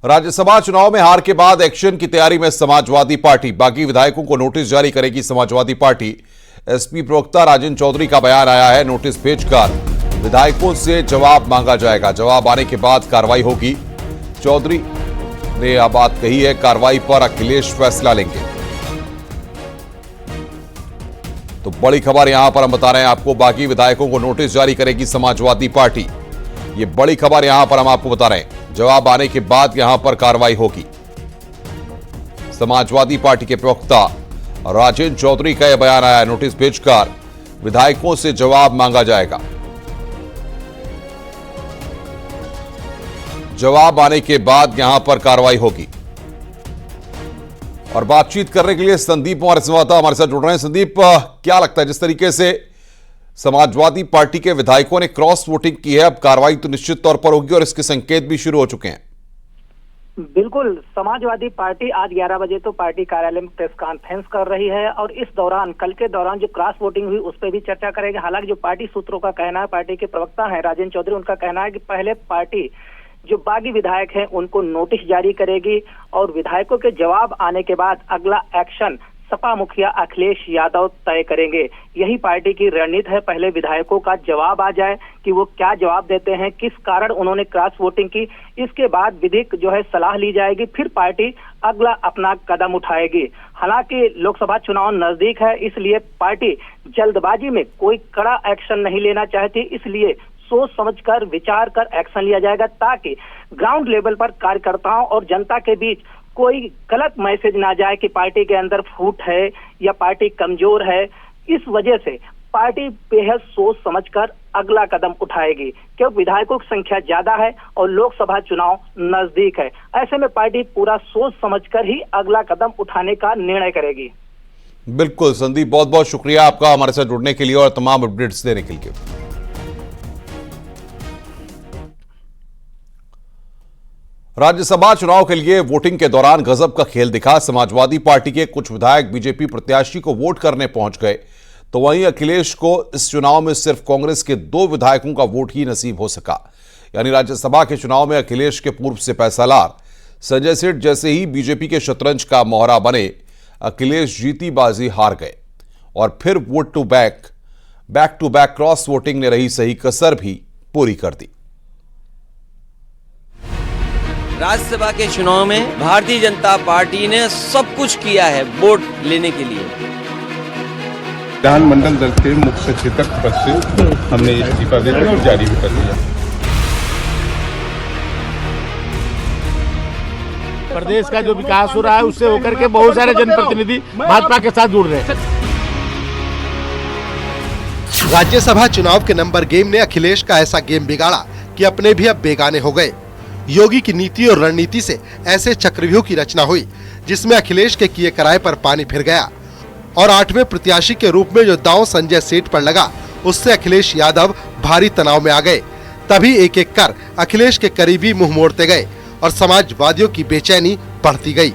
राज्यसभा चुनाव में हार के बाद एक्शन की तैयारी में समाजवादी पार्टी। बागी विधायकों को नोटिस जारी करेगी समाजवादी पार्टी। एसपी प्रवक्ता राजेंद्र चौधरी का बयान आया है, नोटिस भेजकर विधायकों से जवाब मांगा जाएगा। जवाब आने के बाद कार्रवाई होगी। चौधरी ने यह बात कही है, कार्रवाई पर अखिलेश फैसला लेंगे। तो बड़ी खबर यहां पर हम बता रहे हैं आपको, बागी विधायकों को नोटिस जारी करेगी समाजवादी पार्टी। ये बड़ी खबर यहां पर हम आपको बता रहे हैं। जवाब आने के बाद यहां पर कार्रवाई होगी। समाजवादी पार्टी के प्रवक्ता राजेंद्र चौधरी का यह बयान आया, नोटिस भेजकर विधायकों से जवाब मांगा जाएगा। जवाब आने के बाद यहां पर कार्रवाई होगी। और बातचीत करने के लिए संदीप हमारे संवाददाता हमारे साथ जुड़ रहे हैं। संदीप, क्या लगता है जिस तरीके से समाजवादी पार्टी के विधायकों ने क्रॉस वोटिंग की है, अब कार्रवाई तो निश्चित तौर पर होगी और इसके संकेत भी शुरू हो चुके हैं। बिल्कुल, समाजवादी पार्टी आज 11 बजे तो पार्टी कार्यालय में प्रेस कॉन्फ्रेंस कर रही है और इस दौरान, कल के दौरान जो क्रॉस वोटिंग हुई उस पर भी चर्चा करेगी। हालांकि जो पार्टी सूत्रों का कहना है, पार्टी के प्रवक्ता है राजेंद्र चौधरी, उनका कहना है कि पहले पार्टी जो बागी विधायक हैं उनको नोटिस जारी करेगी और विधायकों के जवाब आने के बाद अगला एक्शन सपा मुखिया अखिलेश यादव तय करेंगे। यही पार्टी की रणनीति है, पहले विधायकों का जवाब आ जाए कि वो क्या जवाब देते हैं, किस कारण उन्होंने क्रॉस वोटिंग की। इसके बाद विधिक जो है सलाह ली जाएगी, फिर पार्टी अगला अपना कदम उठाएगी। हालांकि लोकसभा चुनाव नजदीक है, इसलिए पार्टी जल्दबाजी में कोई कड़ा एक्शन नहीं लेना चाहती, इसलिए सोच समझकर विचार कर एक्शन लिया जाएगा ताकि ग्राउंड लेवल पर कार्यकर्ताओं और जनता के बीच कोई गलत मैसेज ना जाए कि पार्टी के अंदर फूट है या पार्टी कमजोर है। इस वजह से पार्टी बेहद सोच समझकर अगला कदम उठाएगी, क्योंकि विधायकों की संख्या ज्यादा है और लोकसभा चुनाव नजदीक है। ऐसे में पार्टी पूरा सोच समझकर ही अगला कदम उठाने का निर्णय करेगी। बिल्कुल संदीप, बहुत बहुत शुक्रिया आपका हमारे साथ जुड़ने के लिए और तमाम अपडेट्स देने के लिए। राज्यसभा चुनाव के लिए वोटिंग के दौरान गजब का खेल दिखा। समाजवादी पार्टी के कुछ विधायक बीजेपी प्रत्याशी को वोट करने पहुंच गए, तो वहीं अखिलेश को इस चुनाव में सिर्फ कांग्रेस के 2 विधायकों का वोट ही नसीब हो सका। यानी राज्यसभा के चुनाव में अखिलेश के पूर्व सिपह सालार संजय सेठ जैसे ही बीजेपी के शतरंज का मोहरा बने, अखिलेश जीती बाजी हार गए और फिर vote to back cross voting ने रही सही कसर भी पूरी कर दी। राज्यसभा के चुनाव में भारतीय जनता पार्टी ने सब कुछ किया है वोट लेने के लिए। विधानमंडल दल के मुख्य सचेतक पद से हमने इस्तीफा दे दिया और जारी भी कर दिया। प्रदेश का जो विकास हो रहा है उससे होकर के बहुत सारे जनप्रतिनिधि भाजपा के साथ जुड़ रहे हैं। राज्यसभा चुनाव के नंबर गेम ने अखिलेश का ऐसा गेम बिगाड़ा कि अपने भी अब बेगाने हो गए। योगी की नीति और रणनीति से ऐसे चक्रव्यूह की रचना हुई जिसमें अखिलेश के किए कराए पर पानी फिर गया और 8वें प्रत्याशी के रूप में जो दांव संजय सेठ पर लगा उससे अखिलेश यादव भारी तनाव में आ गए। तभी एक एक कर अखिलेश के करीबी मुंह मोड़ते गए और समाजवादियों की बेचैनी बढ़ती गई।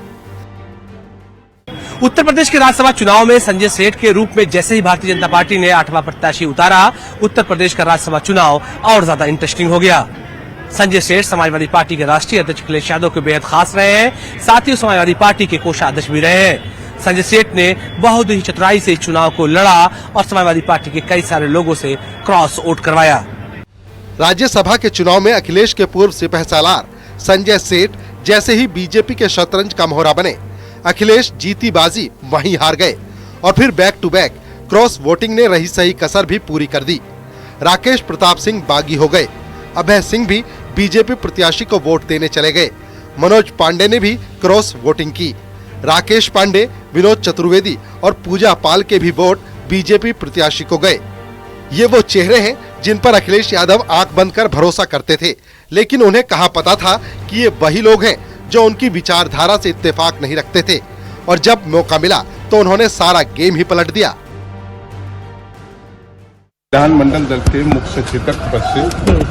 उत्तर प्रदेश के राज्यसभा चुनाव में संजय सेठ के रूप में जैसे ही भारतीय जनता पार्टी ने 8वां प्रत्याशी उतारा, उत्तर प्रदेश का राज्यसभा चुनाव और ज्यादा इंटरेस्टिंग हो गया। संजय सेठ समाजवादी पार्टी के राष्ट्रीय अध्यक्ष अखिलेश यादव के बेहद खास रहे हैं, साथ ही समाजवादी पार्टी के कोषाध्यक्ष भी रहे हैं। संजय सेठ ने बहुत ही चतुराई से चुनाव को लड़ा और समाजवादी पार्टी के कई सारे लोगों से क्रॉस वोट करवाया। राज्यसभा के चुनाव में अखिलेश के पूर्व सिपह सालार संजय सेठ जैसे ही बीजेपी के शतरंज का मोहरा बने, अखिलेश जीती बाजी वहीं हार गए और फिर back to back cross voting ने रही सही कसर भी पूरी कर दी। राकेश प्रताप सिंह बागी हो गए, अभय सिंह भी बीजेपी प्रत्याशी को वोट देने चले गए। मनोज पांडे ने भी क्रॉस वोटिंग की। राकेश पांडे, विनोद चतुर्वेदी और पूजा पाल के भी वोट बीजेपी प्रत्याशी को गए। ये वो चेहरे हैं जिन पर अखिलेश यादव आंख बंद कर भरोसा करते थे, लेकिन उन्हें कहाँ पता था कि ये वही लोग हैं जो उनकी विचारधारा से इत्तेफाक नहीं रखते थे और जब मौका मिला तो उन्होंने सारा गेम ही पलट दिया। विधानमंडल दल के मुख्य सचेतक पद से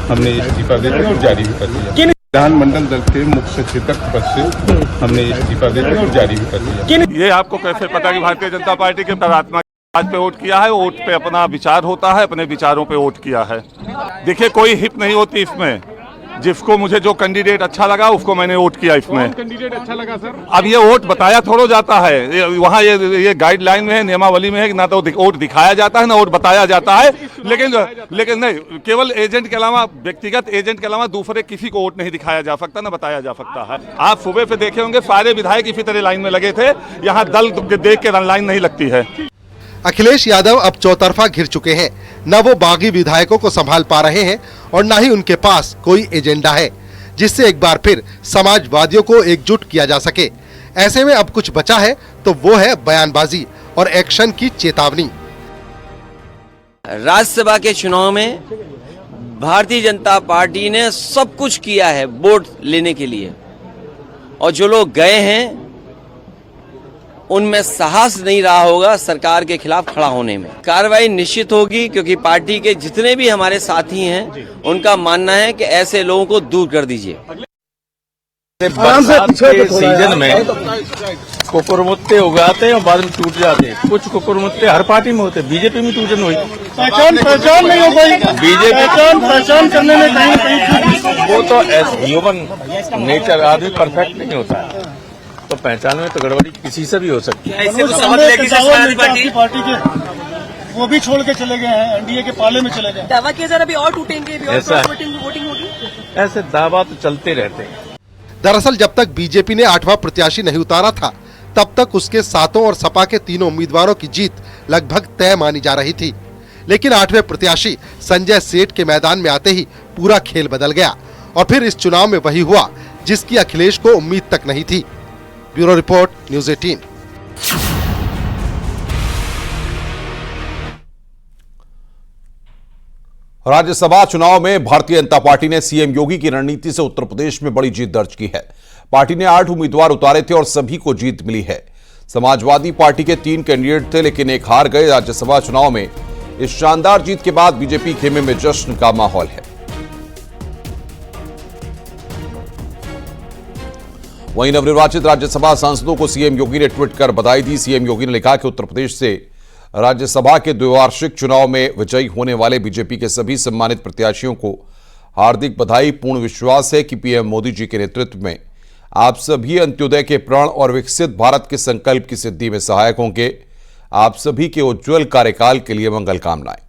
हमने इस्तीफा दे दिया और जारी भी कर दिया। विधानमंडल दल के मुख्य सचेतक पद से हमने इस्तीफा दे दिया और जारी भी कर दिया। ये आपको कैसे पता कि भारतीय जनता पार्टी के प्रार्थना आज पे वोट किया है? वोट पे अपना विचार होता है, अपने विचारों पे वोट किया है। देखिए, कोई हित नहीं होती इसमें। जिसको मुझे जो कैंडिडेट अच्छा लगा उसको मैंने वोट किया इसमें। कैंडिडेट अच्छा लगा सर? अब ये वोट बताया थोड़ा जाता है, वहाँ ये गाइडलाइन में है, नियमावली में है कि ना तो वोट दिखाया जाता है ना वोट बताया जाता है। लेकिन नहीं, केवल एजेंट के अलावा, व्यक्तिगत एजेंट के अलावा दूसरे किसी को वोट नहीं दिखाया जा सकता ना बताया जा सकता है। आप सुबह से देखे होंगे सारे विधायक इसी तरह लाइन में लगे थे, यहाँ दल देख के लाइन नहीं लगती है। अखिलेश यादव अब चौतरफा घिर चुके हैं, न वो बागी विधायकों को संभाल पा रहे हैं और न ही उनके पास कोई एजेंडा है जिससे एक बार फिर समाजवादियों को एकजुट किया जा सके। ऐसे में अब कुछ बचा है तो वो है बयानबाजी और एक्शन की चेतावनी। राज्यसभा के चुनाव में भारतीय जनता पार्टी ने सब कुछ किया है वोट लेने के लिए, और जो लोग गए हैं उनमें साहस नहीं रहा होगा सरकार के खिलाफ खड़ा होने में। कार्रवाई निश्चित होगी, क्योंकि पार्टी के जितने भी हमारे साथी हैं उनका मानना है कि ऐसे लोगों को दूर कर दीजिए। बरसात के सीजन में कुकुरमुत्ते उगाते हैं और बाद में टूट जाते हैं। कुछ कुकुरमुत्ते हर पार्टी में होते हैं, बीजेपी में टूटन हुई, पहचान नहीं हो पाई, बीजेपी पहचान करने में कहीं वो तो ह्यूमन नेचर, आदमी परफेक्ट नहीं होता है, तो पहचान में तो गड़बड़ी किसी से भी हो सकती है। पार्टी के वो भी छोड़ के चले गए हैं, एनडीए के पाले में चले गए। दावा किया जा रहा अभी और टूटेंगे, अभी और वोटिंग होगी। ऐसे दावा तो चलते रहते हैं। दरअसल जब तक बीजेपी ने 8वां प्रत्याशी नहीं उतारा था, तब तक उसके सातों और सपा के तीनों उम्मीदवारों की जीत लगभग तय मानी जा रही थी। लेकिन 8वें प्रत्याशी संजय सेठ के मैदान में आते ही पूरा खेल बदल गया और फिर इस चुनाव में वही हुआ जिसकी अखिलेश को उम्मीद तक नहीं थी। Bureau report, news 18। राज्यसभा चुनाव में भारतीय जनता पार्टी ने सीएम योगी की रणनीति से उत्तर प्रदेश में बड़ी जीत दर्ज की है। पार्टी ने 8 उम्मीदवार उतारे थे और सभी को जीत मिली है। समाजवादी पार्टी के 3 कैंडिडेट थे, लेकिन एक हार गए। राज्यसभा चुनाव में इस शानदार जीत के बाद बीजेपी खेमे में जश्न का माहौल है। वहीं नवनिर्वाचित राज्यसभा सांसदों को सीएम योगी ने ट्वीट कर बधाई दी। सीएम योगी ने लिखा कि उत्तर प्रदेश से राज्यसभा के द्विवार्षिक चुनाव में विजयी होने वाले बीजेपी के सभी सम्मानित प्रत्याशियों को हार्दिक बधाई। पूर्ण विश्वास है कि पीएम मोदी जी के नेतृत्व में आप सभी अंत्योदय के प्रण और विकसित भारत के संकल्प की सिद्धि में सहायक होंगे। आप सभी के उज्जवल कार्यकाल के लिए मंगल कामनाएं।